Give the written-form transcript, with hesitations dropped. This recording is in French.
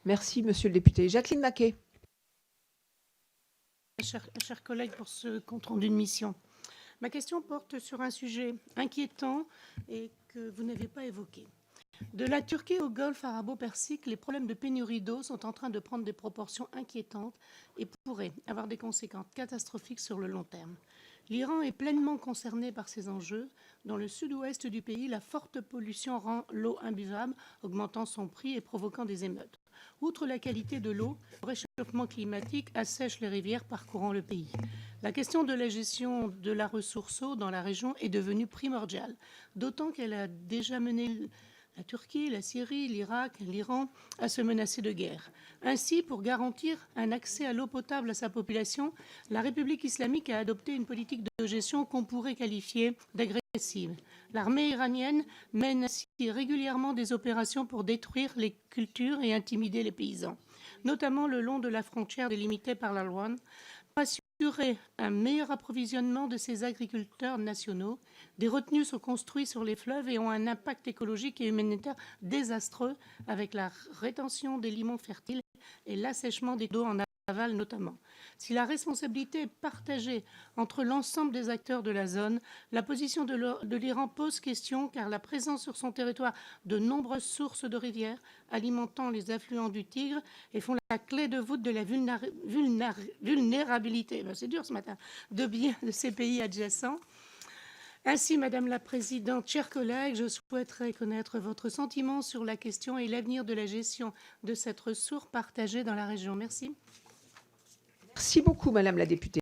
Merci, monsieur le député. Jacqueline Naquet. Chers collègues, pour ce compte rendu de mission. Ma question porte sur un sujet inquiétant et que vous n'avez pas évoqué. De la Turquie au Golfe arabo-persique, les problèmes de pénurie d'eau sont en train de prendre des proportions inquiétantes et pourraient avoir des conséquences catastrophiques sur le long terme. L'Iran est pleinement concerné par ces enjeux. Dans le sud-ouest du pays, la forte pollution rend l'eau imbuvable, augmentant son prix et provoquant des émeutes. Outre la qualité de l'eau, le réchauffement climatique assèche les rivières parcourant le pays. La question de la gestion de la ressource eau dans la région est devenue primordiale, d'autant qu'elle a déjà mené la Turquie, la Syrie, l'Irak, l'Iran à se menacer de guerre. Ainsi, pour garantir un accès à l'eau potable à sa population, la République islamique a adopté une politique de gestion qu'on pourrait qualifier d'agressive. L'armée iranienne mène ainsi régulièrement des opérations pour détruire les cultures et intimider les paysans, notamment le long de la frontière délimitée par la loi, pour assurer un meilleur approvisionnement de ces agriculteurs nationaux. Des retenues sont construites sur les fleuves et ont un impact écologique et humanitaire désastreux, avec la rétention des limons fertiles et l'assèchement des eaux en aval notamment. Si la responsabilité est partagée entre l'ensemble des acteurs de la zone, la position de l'Iran pose question, car la présence sur son territoire de nombreuses sources de rivières alimentant les affluents du Tigre et font la clé de voûte de la vulnérabilité, c'est dur ce matin, de biens de ces pays adjacents. Ainsi, Madame la Présidente, chers collègues, je souhaiterais connaître votre sentiment sur la question et l'avenir de la gestion de cette ressource partagée dans la région. Merci. Merci beaucoup, Madame la députée.